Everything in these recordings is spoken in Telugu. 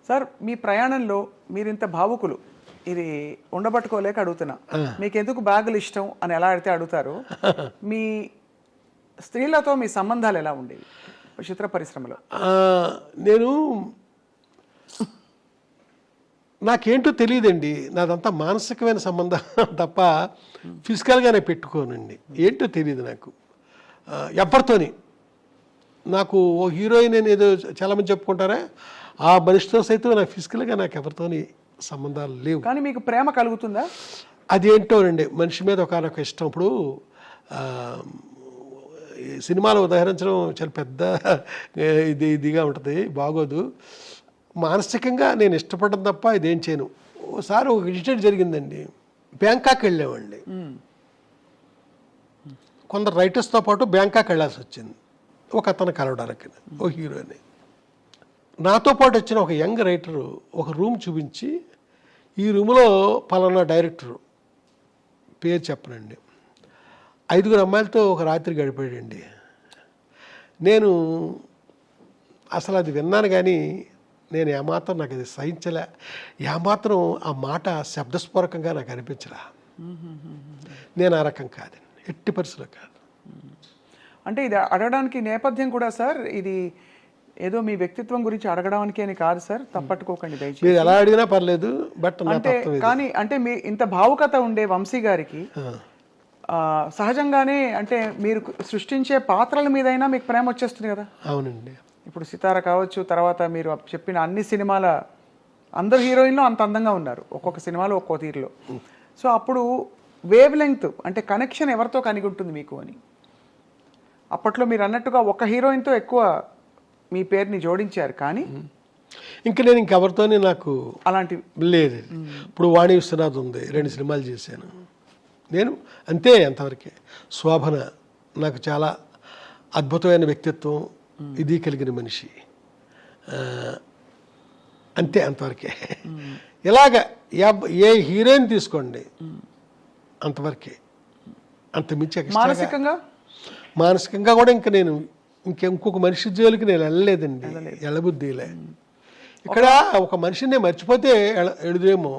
సార్ మీ ప్రయాణంలో మీరు ఇంత భావుకులు ఇది ఉండబట్టుకోలేక అడుగుతున్నా, మీకు ఎందుకు బ్యాగులు ఇష్టం అని ఎలా అడిగితే అడుగుతారు. మీ స్త్రీలతో మీ సంబంధాలు ఎలా ఉండేవి చిత్ర పరిశ్రమలో? నేను నాకేంటో తెలియదండి, నాదంతా మానసికమైన సంబంధం తప్ప ఫిజికల్గానే పెట్టుకోనండి. ఏంటో తెలియదు నాకు ఎవరితోని. నాకు ఓ హీరోయిన్ అని ఏదో చాలామంది చెప్పుకుంటారా, ఆ మనిషితో సైతం నాకు ఫిజికల్గా నాకు ఎవరితోని సంబంధాలు లేవు. కానీ మీకు ప్రేమ కలుగుతుందా? అదేంటోనండి, మనిషి మీద ఒకనొక ఇష్టం. ఇప్పుడు సినిమాలో ఉదాహరించడం చాలా పెద్ద ఇదిగా ఉంటుంది, బాగోదు. మానసికంగా నేను ఇష్టపడడం తప్ప ఇదేం చేయను. ఒకసారి ఒక ఇన్సిడెంట్ జరిగిందండి, బ్యాంకాక్ వెళ్ళామండి. కొందరు రైటర్స్తో పాటు బ్యాంకాక్ వెళ్ళాల్సి వచ్చింది ఒక అతను కలవడానికి, ఓ హీరోని. నాతో పాటు వచ్చిన ఒక యంగ్ రైటరు ఒక రూమ్ చూపించి, ఈ రూమ్లో పలానా డైరెక్టరు పేరు చెప్పనండి 5 అమ్మాయిలతో ఒక రాత్రి గడిపాడండి. నేను అసలు అది విన్నాను కానీ నేను ఏమాత్రం నాకు అది సహించలే, ఏమాత్రం ఆ మాట శబ్దస్ఫోరకంగా నాకు అనిపించలే. నేను ఆ రకం కాదండి, ఎట్టి పరిస్థితుల్లో కాదు. అంటే ఇది అడగడానికి నేపథ్యం కూడా సార్, ఇది ఏదో మీ వ్యక్తిత్వం గురించి అడగడానికి అని కాదు సార్, తప్పట్టుకోకండి దయచేసి. మీరు ఎలా అడిగినా పర్లేదు, బట్ అంటే కానీ అంటే మీ ఇంత భావుకత ఉండే వంశీ గారికి సహజంగానే అంటే మీరు సృష్టించే పాత్రల మీదైనా మీకు ప్రేమ వచ్చేస్తుంది కదా? అవునండి. ఇప్పుడు సితార కావచ్చు, తర్వాత మీరు చెప్పిన అన్ని సినిమాల అందరు హీరోయిన్లు అంత అందంగా ఉన్నారు, ఒక్కొక్క సినిమాలో ఒక్కో తీరులో. సో అప్పుడు వేవ్ లెంగ్త్ అంటే కనెక్షన్ ఎవరితో కలిగి ఉంటుంది మీకు అని? అప్పట్లో మీరు అన్నట్టుగా ఒక హీరోయిన్తో ఎక్కువ మీ పేరుని జోడించారు, కానీ ఇంకా నేను ఇంకెవరితోనే నాకు అలాంటి లేదు. ఇప్పుడు వాణి విశ్వనాథ్ ఉంది, 2 సినిమాలు చేశాను నేను, అంతే, అంతవరకే. శోభన నాకు చాలా అద్భుతమైన వ్యక్తిత్వం, ఇది కలిగిన మనిషి, అంతే, అంతవరకే. ఇలాగ ఏ హీరోయిన్ తీసుకోండి అంతవరకే, అంత మించి. మానసికంగా కూడా ఇంకా నేను ఇంకొక మనిషి జోలికి నేను వెళ్ళలేదండి, ఎళ్ళబుద్ధిలే. ఇక్కడ ఒక మనిషిని మర్చిపోతే ఎడుదేమో,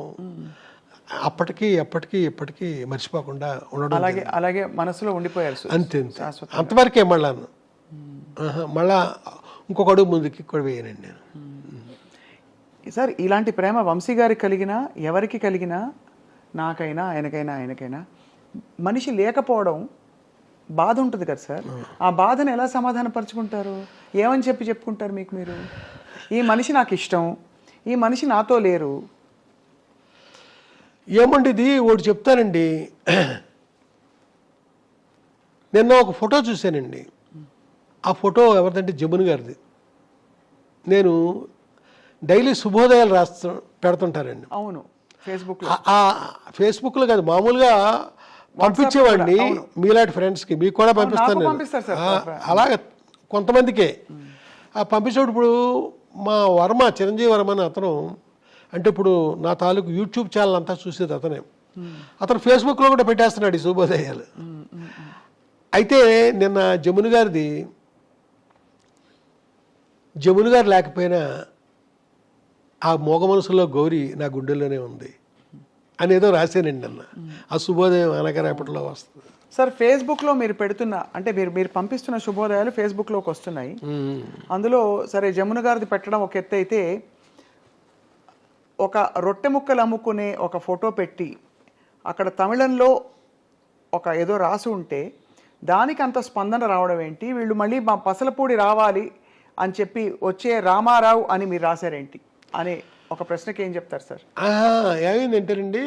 అప్పటికి ఎప్పటికీ మర్చిపోకుండా ఉండడం, అలాగే మనసులో ఉండిపోయారు అంతే, అంతవరకే. మళ్ళా ఇంకొక అడుగు ముందుకి కూడా వేయనండి నేను. సార్ ఇలాంటి ప్రేమ వంశీ గారికి కలిగినా ఎవరికి కలిగినా, నాకైనా ఆయనకైనా మనిషి లేకపోవడం బాధ ఉంటుంది కదా సార్. ఆ బాధను ఎలా సమాధానపరుచుకుంటారు? ఏమని చెప్పుకుంటారు మీకు మీరు? ఈ మనిషి నాకు ఇష్టం, ఈ మనిషి నాతో లేరు. ఏమండి ఇది ఒకటి చెప్తానండి, నిన్న ఒక ఫోటో చూశానండి. ఆ ఫోటో ఎవరిదంటే జమున గారిది. నేను డైలీ శుభోదయాలు పెడుతుంటారండి. అవును, ఫేస్బుక్లో కాదు, మామూలుగా పంపించేవాడిని మీలాంటి ఫ్రెండ్స్కి, మీకు కూడా పంపిస్తాను. అలాగే కొంతమందికే పంపించేటప్పుడు ఇప్పుడు మా వర్మ, చిరంజీవి వర్మ అని అతను, అంటే ఇప్పుడు నా తాలూకు యూట్యూబ్ ఛానల్ అంతా చూసేది అతనే. అతను ఫేస్బుక్లో కూడా పెట్టేస్తున్నాడు ఈ శుభోదయాలు. అయితే నిన్న జమున గారు లేకపోయినా ఆ మోగ మనసులో గౌరీ నా గుండెల్లోనే ఉంది అనేదో రాశానండి నిన్న. ఆ శుభోదయం అనగరేపట్లో వస్తుంది. సార్ ఫేస్బుక్లో మీరు పెడుతున్న, అంటే మీరు పంపిస్తున్న శుభోదయాలు ఫేస్బుక్లోకి వస్తున్నాయి. అందులో సరే జమున గారిది పెట్టడం ఒక ఎత్తు అయితే, ఒక రొట్టె ముక్కలు అమ్ముకునే ఒక ఫోటో పెట్టి అక్కడ తమిళంలో ఒక ఏదో రాసి ఉంటే దానికి అంత స్పందన రావడం ఏంటి? వీళ్ళు మళ్ళీ మా పసలపూడి రావాలి అని చెప్పి వచ్చే రామారావు అని మీరు రాశారేంటి అనే ఒక ప్రశ్నకి ఏం చెప్తారు సార్? ఏమైందంటేనండి,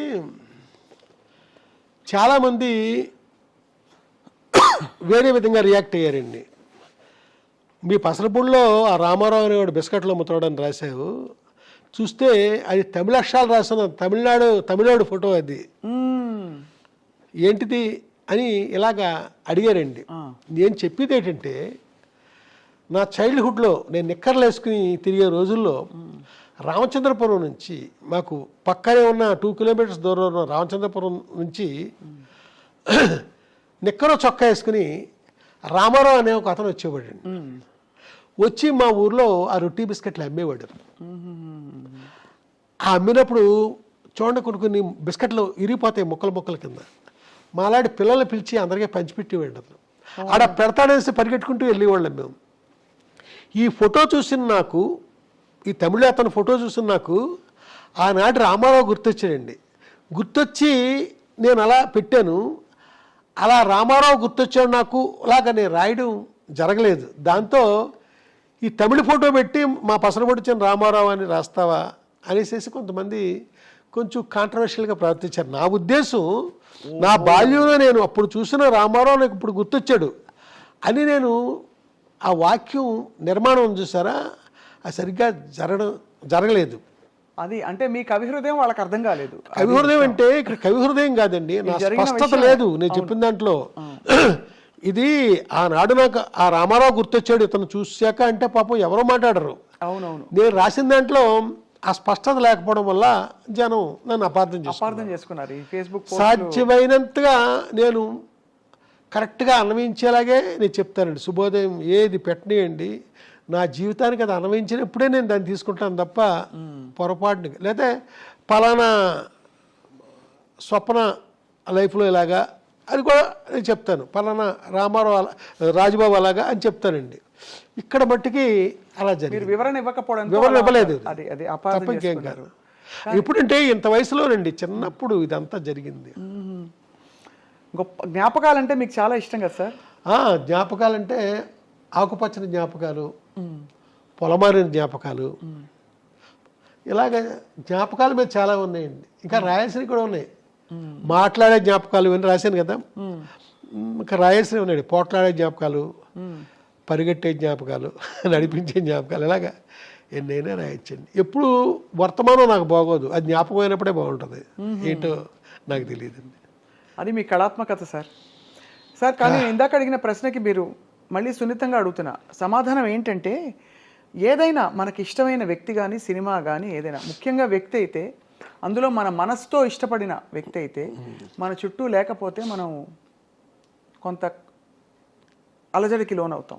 చాలామంది వేరే విధంగా రియాక్ట్ అయ్యారండి. మీ పసలపూడిలో ఆ రామారావు అనేవాడు బిస్కెట్లు అమ్ముతాడని రాశావు, చూస్తే అది తమిళ అక్షరాలు రాసిన తమిళనాడు ఫోటో, అది ఏంటిది అని ఇలాగా అడిగారండి. నేను చెప్పేది ఏంటంటే, నా చైల్డ్హుడ్లో నేను నిక్కర్లు వేసుకుని తిరిగే రోజుల్లో రామచంద్రపురం నుంచి, మాకు పక్కనే ఉన్న 2 కిలోమీటర్స్ దూరంలో ఉన్న రామచంద్రపురం నుంచి నిక్కరో చొక్కా వేసుకుని రామారావు అనే ఒక అతను వచ్చేవాడండి. వచ్చి మా ఊర్లో ఆ రొట్టి బిస్కెట్లు అమ్మేవాడు. ఆ అమ్మినప్పుడు చూడండి కొన్ని బిస్కెట్లు ఇరిగిపోతాయి ముక్కల కింద. మాలాంటి పిల్లల్ని పిలిచి అందరికీ పంచిపెట్టేవాడు అతను. ఆడ పెడతాడేసి పరిగెట్టుకుంటూ వెళ్ళేవాళ్ళం మేము. ఈ ఫోటో చూసిన నాకు, ఈ తమిళ అతను ఫోటో చూసిన నాకు ఆనాటి రామారావు గుర్తొచ్చాడండి. గుర్తొచ్చి నేను అలా పెట్టాను. అలా రామారావు గుర్తొచ్చాడు నాకు, అలాగా నేను రాయడం జరగలేదు. దాంతో ఈ తమిళ ఫోటో పెట్టి మా పసరపొడిచిన రామారావు అని రాస్తావా అనేసి కొంతమంది కొంచెం కాంట్రవర్షియల్గా ప్రవర్తించారు. నా ఉద్దేశం, నా బాల్యంలో నేను అప్పుడు చూసిన రామారావు నాకు ఇప్పుడు గుర్తొచ్చాడు అని నేను ఆ వాక్యం నిర్మాణం చూసారా, అది సరిగ్గా జరగలేదు. అది అంటే మీ కవి హృదయం వాళ్ళకి అర్థం కాలేదు. కవి హృదయం అంటే ఇక్కడ కవి హృదయం కాదండి, నా స్పష్టత లేదు నేను చెప్పిన దాంట్లో. ఇది ఆనాడు నాకు ఆ రామారావు గుర్తొచ్చాడు ఇతను చూశాక అంటే పాపం ఎవరో మాట్లాడరు. అవునవును. నేను రాసిన దాంట్లో ఆ స్పష్టత లేకపోవడం వల్ల జనం నన్ను అపార్థం చేసుకున్నారు. ఈ ఫేస్బుక్ సాధ్యమైనంతగా నేను కరెక్ట్గా అన్వయించేలాగే నేను చెప్తానండి. శుభోదయం ఏది పెట్టనియండి, నా జీవితానికి అది అన్వయించినప్పుడే నేను దాన్ని తీసుకుంటాను తప్ప పొరపాటుని, లేకపోతే పలానా స్వప్న లైఫ్లో ఇలాగా అది కూడా నేను చెప్తాను, పలానా రామారావు రాజుబాబు అలాగా అని చెప్తానండి. ఇక్కడ మట్టుకి అలా జరిగింది. వివరణ ఇవ్వకపోవడం, వివరణ ఇవ్వలేదు తప్ప ఇంకేం కాదు. ఎప్పుడంటే ఇంత వయసులోనండి, చిన్నప్పుడు ఇదంతా జరిగింది. గొప్ప జ్ఞాపకాలంటే మీకు చాలా ఇష్టం కదా సార్? జ్ఞాపకాలంటే ఆకుపచ్చని జ్ఞాపకాలు, పొలమారిన జ్ఞాపకాలు, ఇలాగ జ్ఞాపకాలు మీద చాలా ఉన్నాయండి. ఇంకా రాయాల్సినవి కూడా ఉన్నాయి. మాట్లాడే జ్ఞాపకాలు ఇవన్నీ రాశాను కదా, ఇంకా రాయాల్సినవి ఉన్నాయండి. పోట్లాడే జ్ఞాపకాలు, పరిగెట్టే జ్ఞాపకాలు, నడిపించే జ్ఞాపకాలు, ఇలాగా ఎన్నైనా రాయొచ్చండి. ఎప్పుడు వర్తమానం నాకు బాగోదు, అది జ్ఞాపకం అయినప్పుడే బాగుంటుంది. ఏంటో నాకు తెలియదండి. అది మీ కళాత్మకత సార్. సార్ కానీ ఇందాక అడిగిన ప్రశ్నకి మీరు మళ్ళీ సున్నితంగా అడుగుతున్నా సమాధానం ఏంటంటే, ఏదైనా మనకి ఇష్టమైన వ్యక్తి కానీ సినిమా కానీ ఏదైనా, ముఖ్యంగా వ్యక్తి అయితే అందులో మన మనసుతో ఇష్టపడిన వ్యక్తి అయితే మన చుట్టూ లేకపోతే మనం కొంత అలజడికి లోనవుతాం.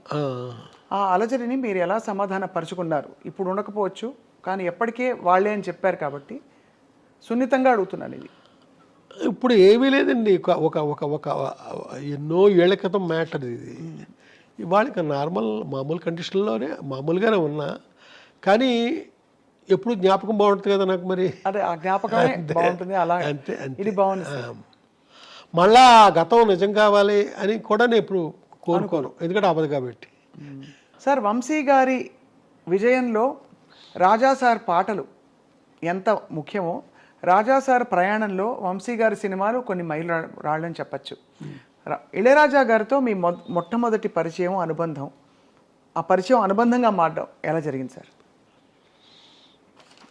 ఆ అలజడిని మీరు ఎలా సమాధాన పరుచుకున్నారు? ఇప్పుడు ఉండకపోవచ్చు కానీ ఎప్పటికే వాళ్ళే అని చెప్పారు కాబట్టి సున్నితంగా అడుగుతున్నాను ఇది. ఇప్పుడు ఏమీ లేదండి, ఒక ఒక ఒక ఎన్నో ఏళ్ల క్రితం మ్యాటర్ ఇది. ఇవాళ మామూలు కండిషన్లోనే మామూలుగానే ఉన్నా, కానీ ఎప్పుడు జ్ఞాపకం బాగుంటుంది కదా నాకు. మరి అదే ఆ జ్ఞాపకమే బాగుంటుంది. అలా అంతే ఇది బాగుంది. మళ్ళా గతం నిజం కావాలి అని కూడా నేను ఎప్పుడు కోరుకోను, ఎందుకంటే అవ్వదు కాబట్టి. సార్ వంశీ గారి విజయంలో రాజా సార్ పాటలు ఎంత ముఖ్యమో, రాజా సార్ ప్రయాణంలో వంశీ గారి సినిమాలు కొన్ని మైలు రాళ్ళని చెప్పచ్చు. ఇళయరాజా గారితో మీ మొట్టమొదటి పరిచయం, అనుబంధం, ఆ పరిచయం అనుబంధంగా మారడం ఎలా జరిగింది సార్?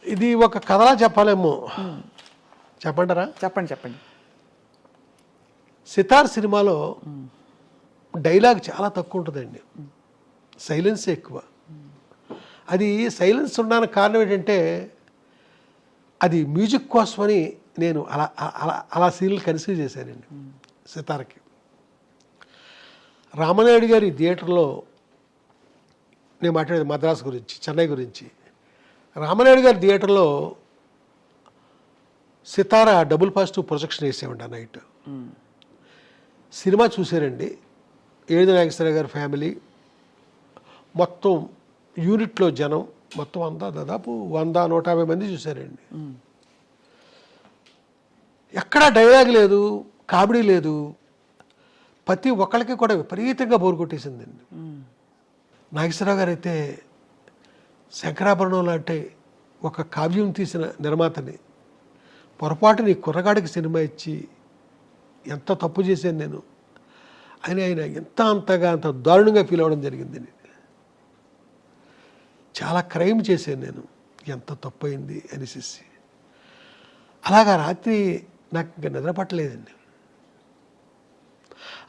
ఇది ఒక కథలా చెప్పాలేమో, చెప్పంటారా? చెప్పండి. సితార్ సినిమాలో డైలాగ్ చాలా తక్కువ ఉంటుందండి, సైలెన్స్ ఎక్కువ. అది సైలెన్స్ ఉండడానికి కారణం ఏంటంటే, అది మ్యూజిక్ కోసమని నేను అలా అలా అలా సీన్లు కన్సీవ్ చేశానండి. సితార్కి రామనాయుడు గారి థియేటర్లో నేను మాట్లాడేది మద్రాసు గురించి, చెన్నై గురించి. రామనాయుడు గారి థియేటర్లో సితారా డబుల్ పాజిటివ్ ప్రొజెక్షన్ వేసేవండి ఆ నైట్. సినిమా చూసారండి. ఏడు నాగేశ్వరరావు గారి ఫ్యామిలీ మొత్తం యూనిట్లో జనం మొత్తం అంతా దాదాపు 100-150 మంది చూశారండి. ఎక్కడా డైలాగ్ లేదు, కామెడీ లేదు, ప్రతి ఒక్కరికి కూడా విపరీతంగా బోరు కొట్టేసిందండి. నాగేశ్వరరావు గారు అయితే శంకరాభరణం లాంటి ఒక కావ్యం తీసిన నిర్మాతని పొరపాటుని ఈ కుర్రగాడికి సినిమా ఇచ్చి ఎంత తప్పు చేశాను నేను అని ఆయన అంత దారుణంగా ఫీల్ అవ్వడం జరిగింది. చాలా క్రైమ్ చేశాను నేను, ఎంత తప్పు అయింది అనేసి. అలాగా రాత్రి నాకు ఇంకా నిద్ర పట్టలేదండి.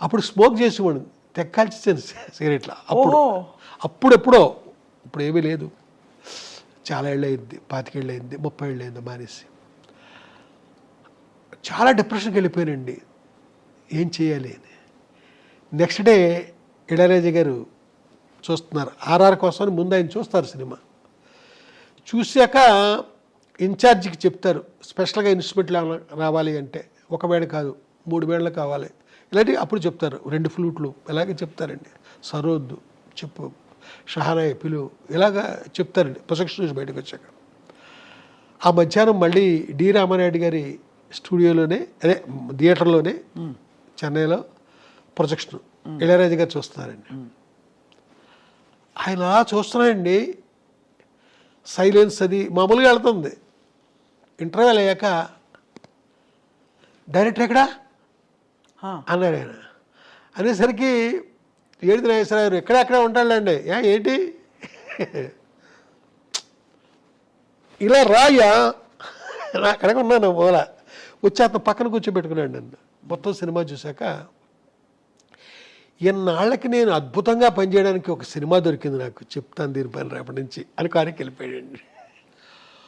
అప్పుడు స్మోక్ చేసేవాడు, తెక్కాల్చేసాను సిగరెట్లా. అప్పుడెప్పుడో, ఇప్పుడు ఏమీ లేదు, చాలా ఏళ్ళు అయింది, 25 ఏళ్ళు అయింది, 30 ఏళ్ళు అయింది మానేసి. చాలా డిప్రెషన్కి వెళ్ళిపోయానండి, ఏం చేయాలి అని. నెక్స్ట్ డే ఇళయరాజా గారు చూస్తున్నారు, ఆర్ఆర్ కోసం ముందు ఆయన చూస్తారు సినిమా. చూశాక ఇన్ఛార్జికి చెప్తారు స్పెషల్గా ఇన్స్ట్రుమెంట్లు రావాలి అంటే 1 బ్యాండ్ కాదు 3 బ్యాండ్లు కావాలి ఇలాంటివి అప్పుడు చెప్తారు 2 ఫ్లూట్లు ఇలాగే చెప్తారండి సరోద్దు చెప్పు షహానాయ్ పిలు ఇలాగా చెప్తారండి ప్రొజెక్షన్ నుంచి బయటకు వచ్చాక ఆ మధ్యాహ్నం మళ్ళీ డి రామానాయుడు గారి స్టూడియోలోనే అదే థియేటర్లోనే చెన్నైలో ప్రొజెక్షన్ ఇళయరాజా గారు చూస్తున్నారండి ఆయన చూస్తున్నారండి సైలెన్స్ అది మామూలుగా వెళ్తుంది ఇంటర్వెల్ అయ్యాక డైరెక్టర్ ఎక్కడా అన్నాడు ఆయన అనేసరికి ఏడిది నాగేశ్వరరావు ఎక్కడెక్కడ ఉంటాడులేండి ఏంటి ఇలా రాయ్యా అక్కడికి ఉన్నాను మూల వచ్చి అతను పక్కన కూర్చోబెట్టుకున్నాడు నన్ను మొత్తం సినిమా చూశాక ఎన్నాళ్ళకి నేను అద్భుతంగా పనిచేయడానికి ఒక సినిమా దొరికింది నాకు చెప్తాను దీనిపైన రేపటి నుంచి అని కారికి వెళ్ళిపోయాడండి